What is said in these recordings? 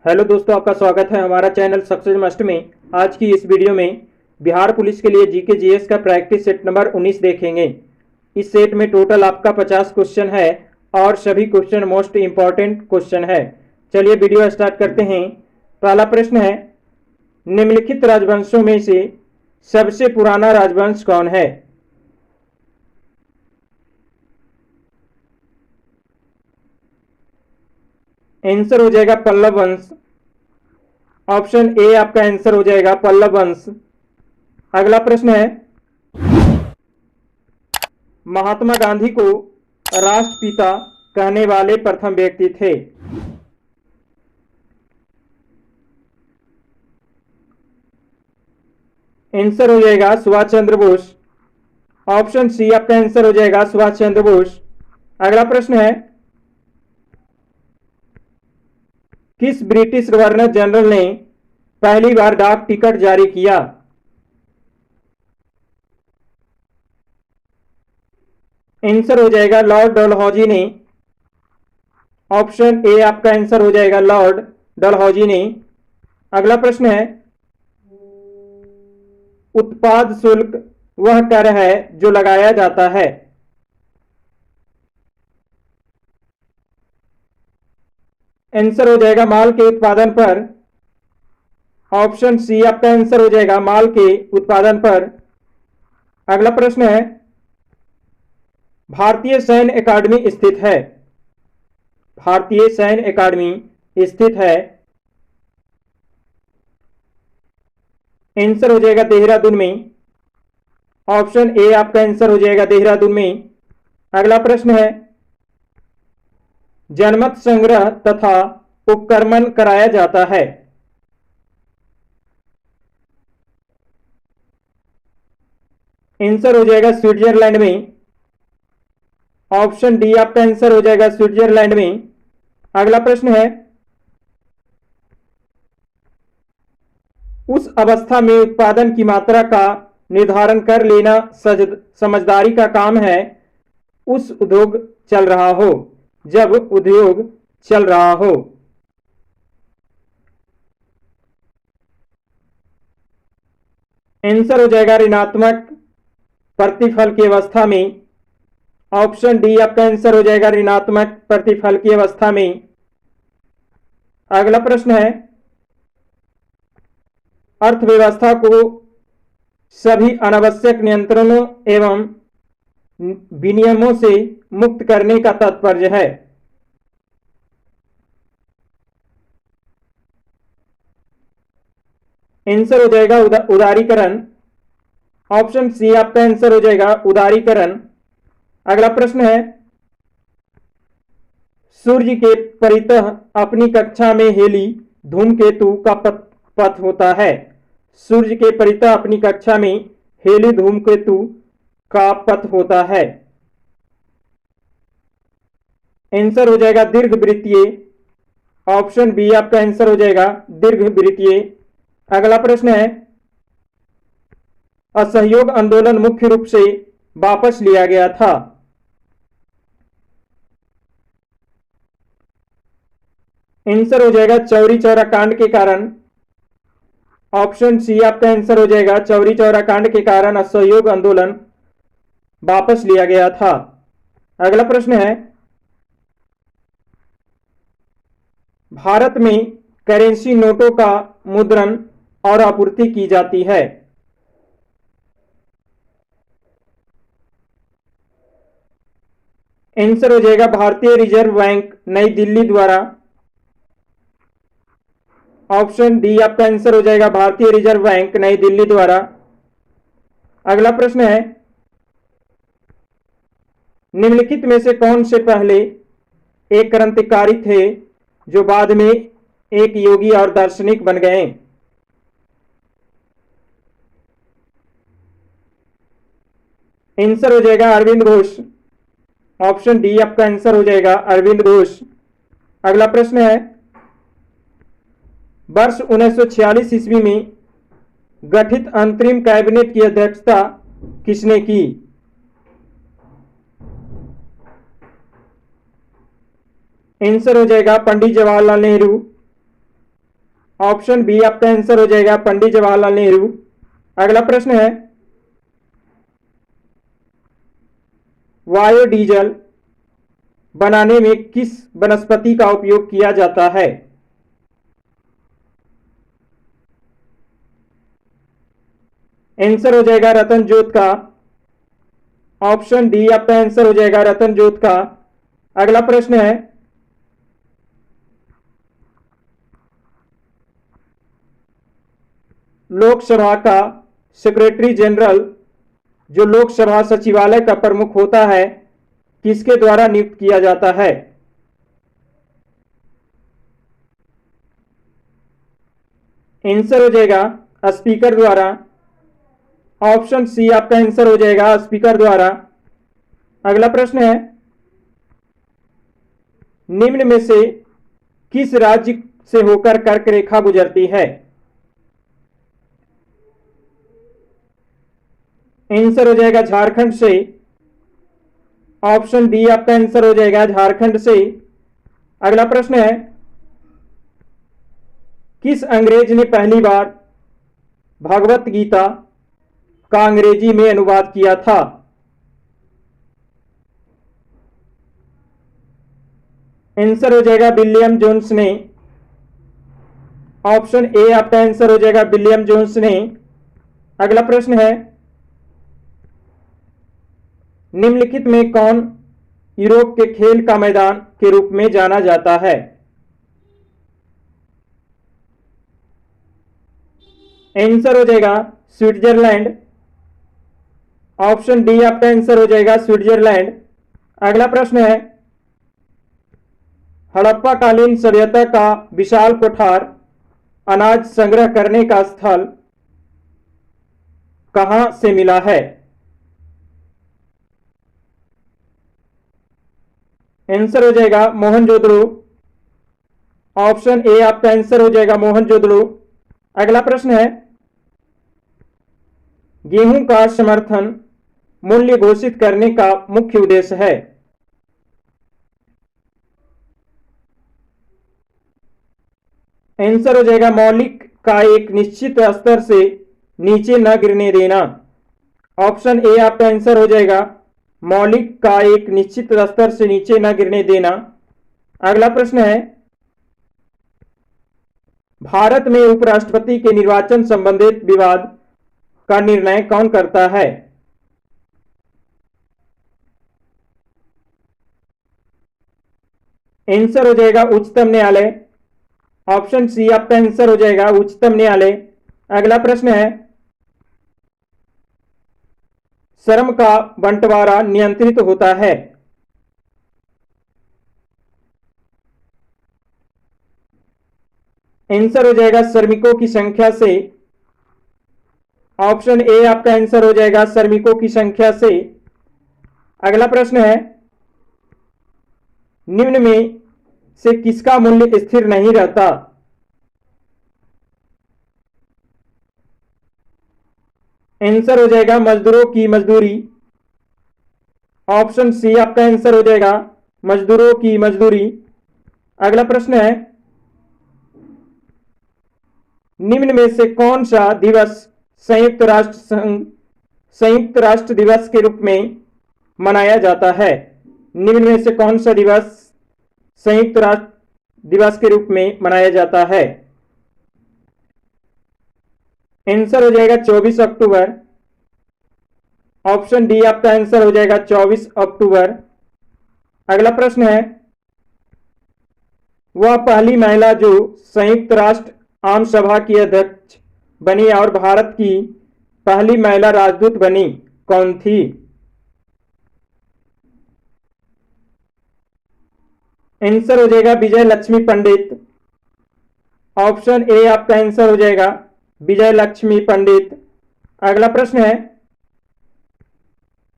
Hello दोस्तों, आपका स्वागत है हमारा चैनल सक्सेस मस्ट में। आज की इस वीडियो में बिहार पुलिस के लिए जीके जीएस का प्रैक्टिस सेट नंबर 19 देखेंगे। इस सेट में टोटल आपका 50 क्वेश्चन है और सभी क्वेश्चन मोस्ट इंपॉर्टेंट क्वेश्चन है। चलिए वीडियो स्टार्ट करते हैं। पहला प्रश्न है, निम्नलिखित राजवंशों में से सबसे पुराना राजवंश कौन है? आंसर हो जाएगा पल्लव वंश। ऑप्शन ए आपका आंसर हो जाएगा पल्लव वंश। अगला प्रश्न है, महात्मा गांधी को राष्ट्रपिता कहने वाले प्रथम व्यक्ति थे? आंसर हो जाएगा सुभाष चंद्र बोस। ऑप्शन सी आपका आंसर हो जाएगा सुभाष चंद्र बोस। अगला प्रश्न है, किस ब्रिटिश गवर्नर जनरल ने पहली बार डाक टिकट जारी किया? आंसर हो जाएगा लॉर्ड डलहौजी ने। ऑप्शन ए आपका आंसर हो जाएगा लॉर्ड डलहौजी ने। अगला प्रश्न है, उत्पाद शुल्क वह कर है जो लगाया जाता है। आंसर हो जाएगा माल के उत्पादन पर। ऑप्शन सी आपका आंसर हो जाएगा माल के उत्पादन पर। अगला प्रश्न है, भारतीय सैन्य अकादमी स्थित है। भारतीय सैन्य अकादमी स्थित है। आंसर हो जाएगा देहरादून में। ऑप्शन ए आपका आंसर हो जाएगा देहरादून में। अगला प्रश्न है, जनमत संग्रह तथा उपक्रमण कराया जाता है। आंसर हो जाएगा स्विट्जरलैंड में। ऑप्शन डी आपका आंसर हो जाएगा स्विट्जरलैंड में। अगला प्रश्न है, उस अवस्था में उत्पादन की मात्रा का निर्धारण कर लेना समझदारी का काम है उस उद्योग चल रहा हो, जब उद्योग चल रहा हो। आंसर हो जाएगा ऋणात्मक प्रतिफल की अवस्था में। ऑप्शन डी आपका आंसर हो जाएगा ऋणात्मक प्रतिफल की अवस्था में। अगला प्रश्न है, अर्थव्यवस्था को सभी अनावश्यक नियंत्रणों एवं विनियमों से मुक्त करने का तात्पर्य है। आंसर हो जाएगा उदारीकरण। ऑप्शन सी आपका आंसर हो जाएगा उदारीकरण। अगला प्रश्न है, सूर्य के परितः अपनी कक्षा में हेली धूमकेतु का पथ होता है। सूर्य के परितः अपनी कक्षा में हेली धूमकेतु का पथ होता है। आंसर हो जाएगा दीर्घवृत्तीय। ऑप्शन बी आपका आंसर हो जाएगा दीर्घवृत्तीय। अगला प्रश्न है, असहयोग आंदोलन मुख्य रूप से वापस लिया गया था। आंसर हो जाएगा चौरी चौरा कांड के कारण। ऑप्शन सी आपका आंसर हो जाएगा चौरी चौरा कांड के कारण असहयोग आंदोलन वापस लिया गया था। अगला प्रश्न है, भारत में करेंसी नोटों का मुद्रण और आपूर्ति की जाती है। आंसर हो जाएगा भारतीय रिजर्व बैंक नई दिल्ली द्वारा। ऑप्शन डी आपका आंसर हो जाएगा भारतीय रिजर्व बैंक नई दिल्ली द्वारा। अगला प्रश्न है, निम्नलिखित में से कौन से पहले एक क्रांतिकारी थे जो बाद में एक योगी और दार्शनिक बन गए? आंसर हो जाएगा अरविंद घोष। ऑप्शन डी आपका आंसर हो जाएगा अरविंद घोष। अगला प्रश्न है, वर्ष 1946 ईस्वी में गठित अंतरिम कैबिनेट की अध्यक्षता किसने की? आंसर हो जाएगा पंडित जवाहरलाल नेहरू। ऑप्शन बी आपका आंसर हो जाएगा पंडित जवाहरलाल नेहरू। अगला प्रश्न है, बायोडीजल बनाने में किस वनस्पति का उपयोग किया जाता है? आंसर हो जाएगा रतन जोत का। ऑप्शन डी आपका आंसर हो जाएगा रतन जोत का। अगला प्रश्न है, लोकसभा का सेक्रेटरी जनरल, जो लोकसभा सचिवालय का प्रमुख होता है, किसके द्वारा नियुक्त किया जाता है? आंसर हो जाएगा स्पीकर द्वारा। ऑप्शन सी आपका आंसर हो जाएगा स्पीकर द्वारा। अगला प्रश्न है, निम्न में से किस राज्य से होकर कर्क रेखा गुजरती है? आंसर हो जाएगा झारखंड से। ऑप्शन बी आपका आंसर हो जाएगा झारखंड से। अगला प्रश्न है, किस अंग्रेज ने पहली बार भगवत गीता का अंग्रेजी में अनुवाद किया था? आंसर हो जाएगा विलियम जोन्स ने। ऑप्शन ए आपका आंसर हो जाएगा विलियम जोन्स ने। अगला प्रश्न है, निम्नलिखित में कौन यूरोप के खेल का मैदान के रूप में जाना जाता है? आंसर हो जाएगा स्विट्जरलैंड। ऑप्शन डी आपका आंसर हो जाएगा स्विट्जरलैंड। अगला प्रश्न है, हड़प्पा कालीन सभ्यता का विशाल कोठार अनाज संग्रह करने का स्थल कहां से मिला है? आंसर हो जाएगा मोहनजोदड़ो। ऑप्शन ए आपका आंसर हो जाएगा मोहनजोदड़ो। अगला प्रश्न है, गेहूं का समर्थन मूल्य घोषित करने का मुख्य उद्देश्य है? आंसर हो जाएगा मौलिक का एक निश्चित स्तर से नीचे न गिरने देना। ऑप्शन ए आपका आंसर हो जाएगा मौलिक का एक निश्चित स्तर से नीचे न गिरने देना। अगला प्रश्न है, भारत में उपराष्ट्रपति के निर्वाचन संबंधित विवाद का निर्णय कौन करता है? आंसर हो जाएगा उच्चतम न्यायालय। ऑप्शन सी आपका आंसर हो जाएगा उच्चतम न्यायालय। अगला प्रश्न है, श्रम का बंटवारा नियंत्रित होता है? आंसर हो जाएगा श्रमिकों की संख्या से। ऑप्शन ए आपका आंसर हो जाएगा श्रमिकों की संख्या से। अगला प्रश्न है, निम्न में से किसका मूल्य स्थिर नहीं रहता? आंसर हो जाएगा मजदूरों की मजदूरी। ऑप्शन सी आपका आंसर हो जाएगा मजदूरों की मजदूरी। अगला प्रश्न है, निम्न में से कौन सा दिवस संयुक्त राष्ट्र दिवस के रूप में मनाया जाता है? निम्न में से कौन सा दिवस संयुक्त राष्ट्र दिवस के रूप में मनाया जाता है? आंसर हो जाएगा 24 अक्टूबर। ऑप्शन डी आपका आंसर हो जाएगा 24 अक्टूबर। अगला प्रश्न है, वह पहली महिला जो संयुक्त राष्ट्र आम सभा की अध्यक्ष बनी और भारत की पहली महिला राजदूत बनी, कौन थी? आंसर हो जाएगा विजय लक्ष्मी पंडित। ऑप्शन ए आपका आंसर हो जाएगा विजय लक्ष्मी पंडित। अगला प्रश्न है,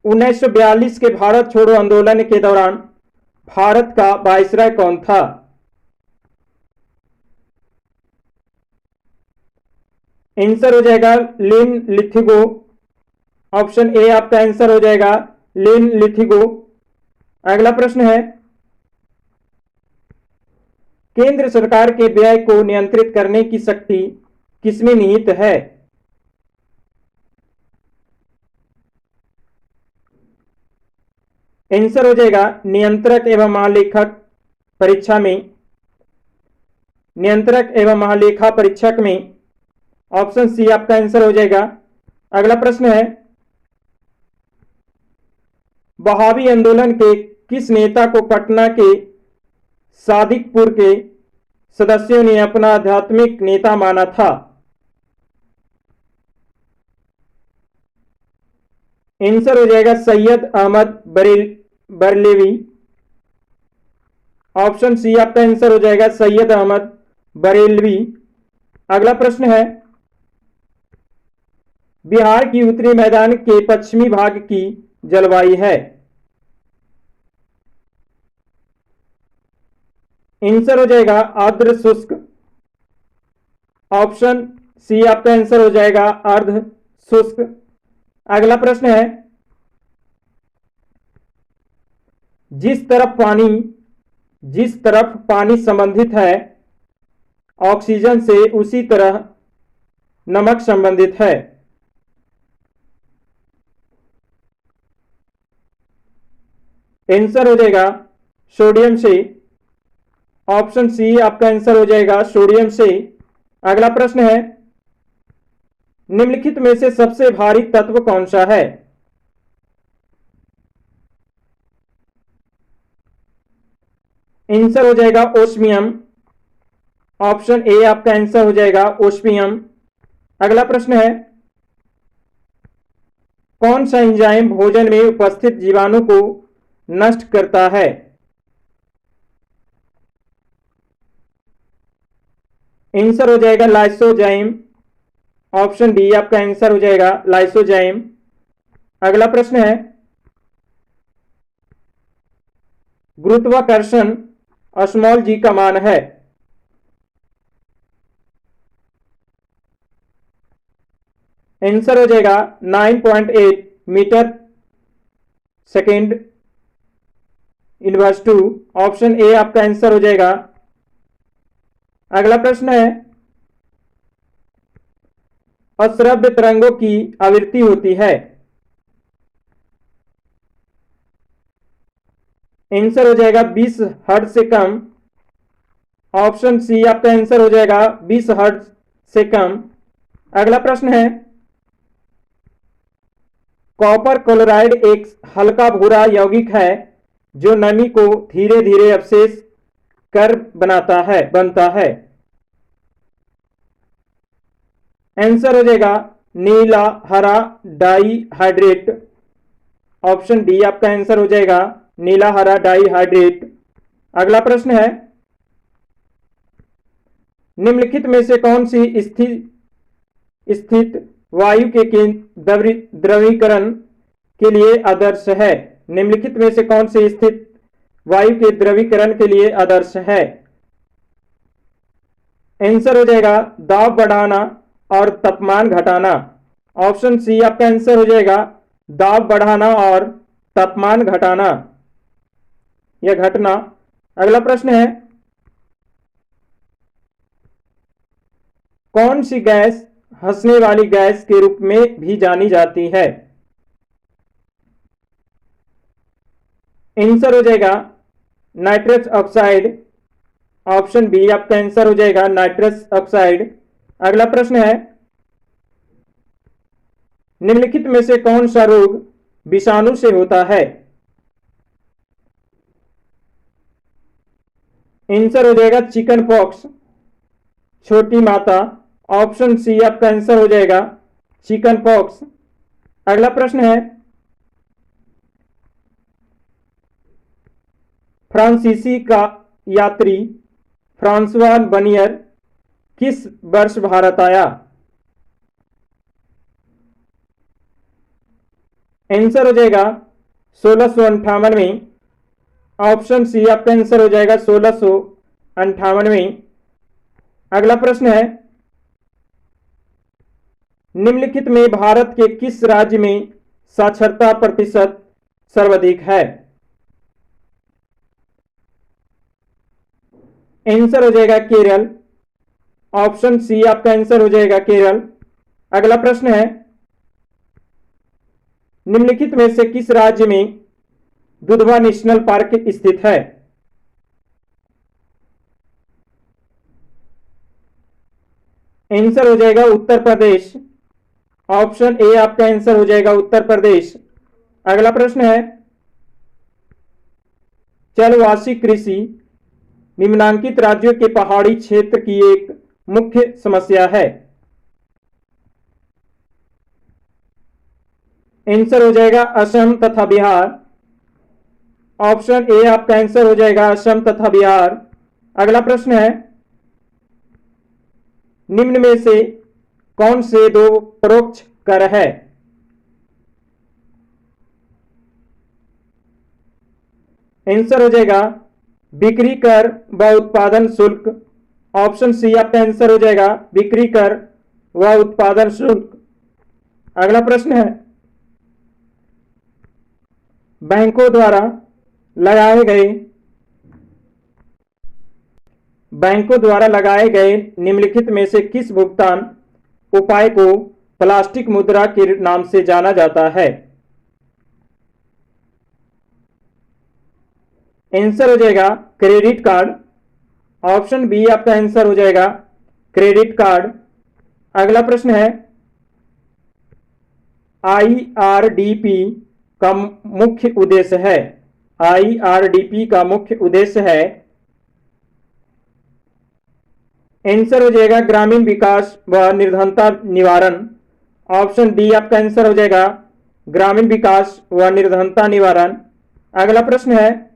1942 के भारत छोड़ो आंदोलन के दौरान भारत का वायसराय कौन था? आंसर हो जाएगा लिन लिथिगो। ऑप्शन ए आपका आंसर हो जाएगा लिन लिथिगो। अगला प्रश्न है, केंद्र सरकार के व्यय को नियंत्रित करने की शक्ति किसमें निहित है? आंसर हो जाएगा नियंत्रक एवं महालेखक परीक्षा में, नियंत्रक एवं महालेखा परीक्षक में। ऑप्शन सी आपका आंसर हो जाएगा। अगला प्रश्न है, वहाबी आंदोलन के किस नेता को पटना के सादिकपुर के सदस्यों ने अपना आध्यात्मिक नेता माना था? आंसर हो जाएगा सैयद अहमद बरेलवी। ऑप्शन सी आपका आंसर हो जाएगा सैयद अहमद बरेलवी। अगला प्रश्न है, बिहार की उत्तरी मैदान के पश्चिमी भाग की जलवायु है? आंसर हो जाएगा आर्द्र शुष्क। ऑप्शन सी आपका आंसर हो जाएगा अर्ध शुष्क। अगला प्रश्न है, जिस तरफ पानी संबंधित है ऑक्सीजन से, उसी तरह नमक संबंधित है। आंसर हो जाएगा सोडियम से। ऑप्शन सी आपका आंसर हो जाएगा सोडियम से। अगला प्रश्न है, निम्नलिखित में से सबसे भारी तत्व कौन सा है? आंसर हो जाएगा ओस्मियम। ऑप्शन ए आपका आंसर हो जाएगा ओस्मियम। अगला प्रश्न है, कौन सा एंजाइम भोजन में उपस्थित जीवाणु को नष्ट करता है? आंसर हो जाएगा लाइसोजाइम। ऑप्शन डी आपका आंसर हो जाएगा लाइसोजाइम। अगला प्रश्न है, गुरुत्वाकर्षण स्मॉल जी का मान है? आंसर हो जाएगा 9.8 metre second inverse 2। Option A आपका आंसर हो जाएगा। अगला प्रश्न है, अश्रव्य तरंगों की आवृत्ति होती है? आंसर हो जाएगा 20 हर्ट्ज से कम। ऑप्शन सी आपका आंसर हो जाएगा 20 हर्ट्ज से कम। अगला प्रश्न है, कॉपर क्लोराइड एक हल्का भूरा यौगिक है जो नमी को धीरे धीरे अवशेष कर बनता है। आंसर हो जाएगा नीला हरा डाइहाइड्रेट। ऑप्शन डी आपका आंसर हो जाएगा नीला हरा डाइहाइड्रेट। अगला प्रश्न है, निम्नलिखित में से कौन सी स्थित वायु के द्रवीकरण के लिए आदर्श है? निम्नलिखित में से कौन सी स्थित वायु के द्रवीकरण के लिए आदर्श है? आंसर हो जाएगा दाब बढ़ाना और तापमान घटाना। ऑप्शन सी आपका आंसर हो जाएगा दाब बढ़ाना और तापमान घटाना या घटना। अगला प्रश्न है, कौन सी गैस हंसने वाली गैस के रूप में भी जानी जाती है? आंसर हो जाएगा नाइट्रस ऑक्साइड। ऑप्शन बी आपका आंसर हो जाएगा नाइट्रस ऑक्साइड। अगला प्रश्न है, निम्नलिखित में से कौन सा रोग विषाणु से होता है? आंसर हो जाएगा चिकन पॉक्स, छोटी माता। ऑप्शन सी आपका आंसर हो जाएगा चिकन पॉक्स। अगला प्रश्न है, फ्रांसीसी का यात्री फ्रांसवा बनियर किस वर्ष भारत आया? आंसर हो जाएगा 1658 में। ऑप्शन सी आपका आंसर हो जाएगा 1658 में। अगला प्रश्न है, निम्नलिखित में भारत के किस राज्य में साक्षरता प्रतिशत सर्वाधिक है? आंसर हो जाएगा केरल। ऑप्शन सी आपका आंसर हो जाएगा केरल। अगला प्रश्न है, निम्नलिखित में से किस राज्य में दुधवा नेशनल पार्क स्थित है? आंसर हो जाएगा उत्तर प्रदेश। ऑप्शन ए आपका आंसर हो जाएगा उत्तर प्रदेश। अगला प्रश्न है, जलवासी कृषि निम्नांकित राज्यों के पहाड़ी क्षेत्र की एक मुख्य समस्या है। आंसर हो जाएगा असम तथा बिहार। ऑप्शन ए आपका आंसर हो जाएगा असम तथा बिहार। अगला प्रश्न है, निम्न में से कौन से दो परोक्ष कर है? आंसर हो जाएगा बिक्री कर व उत्पादन शुल्क। ऑप्शन सी आपका आंसर हो जाएगा बिक्री कर व उत्पादन शुल्क। अगला प्रश्न है, बैंकों द्वारा लगाए गए निम्नलिखित में से किस भुगतान उपाय को प्लास्टिक मुद्रा के नाम से जाना जाता है? आंसर हो जाएगा क्रेडिट कार्ड। ऑप्शन बी आपका आंसर हो जाएगा क्रेडिट कार्ड। अगला प्रश्न है, आईआरडीपी का मुख्य उद्देश्य है। आईआरडीपी का मुख्य उद्देश्य है। आंसर हो जाएगा ग्रामीण विकास व निर्धनता निवारण। ऑप्शन डी आपका आंसर हो जाएगा ग्रामीण विकास व निर्धनता निवारण। अगला प्रश्न है,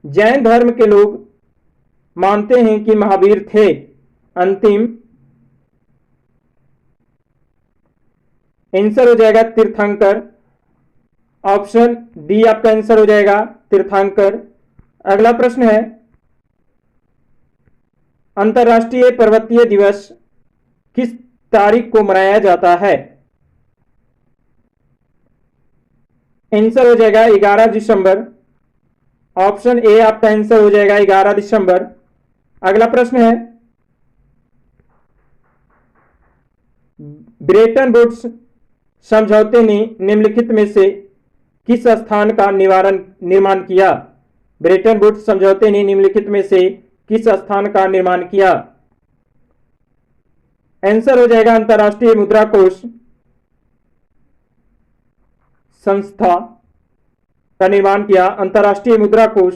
जैन धर्म के लोग मानते हैं कि महावीर थे अंतिम। आंसर हो जाएगा तीर्थंकर। ऑप्शन डी आपका आंसर हो जाएगा तीर्थंकर। अगला प्रश्न है, अंतर्राष्ट्रीय पर्वतीय दिवस किस तारीख को मनाया जाता है? आंसर हो जाएगा 11 दिसंबर। ऑप्शन ए आपका आंसर हो जाएगा 11 दिसंबर। अगला प्रश्न है, ब्रेटन वुड्स समझौते ने निम्नलिखित में से किस स्थान का निर्माण किया? ब्रेटन वुड्स समझौते ने निम्नलिखित में से किस स्थान का निर्माण किया? आंसर हो जाएगा अंतर्राष्ट्रीय मुद्रा कोष संस्था का निर्माण किया, अंतर्राष्ट्रीय मुद्रा कोष।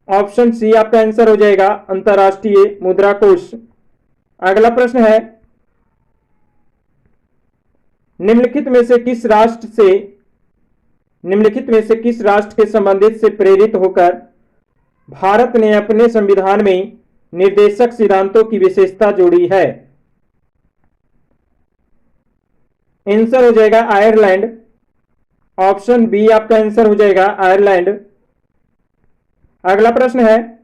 ऑप्शन सी आपका आंसर हो जाएगा अंतर्राष्ट्रीय मुद्रा कोष। अगला प्रश्न है, निम्नलिखित में से किस राष्ट्र के संबंधित से प्रेरित होकर भारत ने अपने संविधान में निर्देशक सिद्धांतों की विशेषता जोड़ी है? आंसर हो जाएगा आयरलैंड। ऑप्शन बी आपका आंसर हो जाएगा आयरलैंड। अगला प्रश्न है,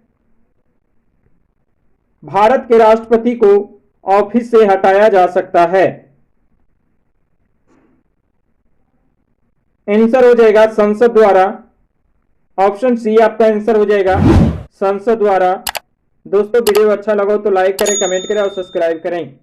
भारत के राष्ट्रपति को ऑफिस से हटाया जा सकता है। आंसर हो जाएगा संसद द्वारा। ऑप्शन सी आपका आंसर हो जाएगा संसद द्वारा। दोस्तों वीडियो अच्छा लगा तो लाइक करें, कमेंट करें और सब्सक्राइब करें।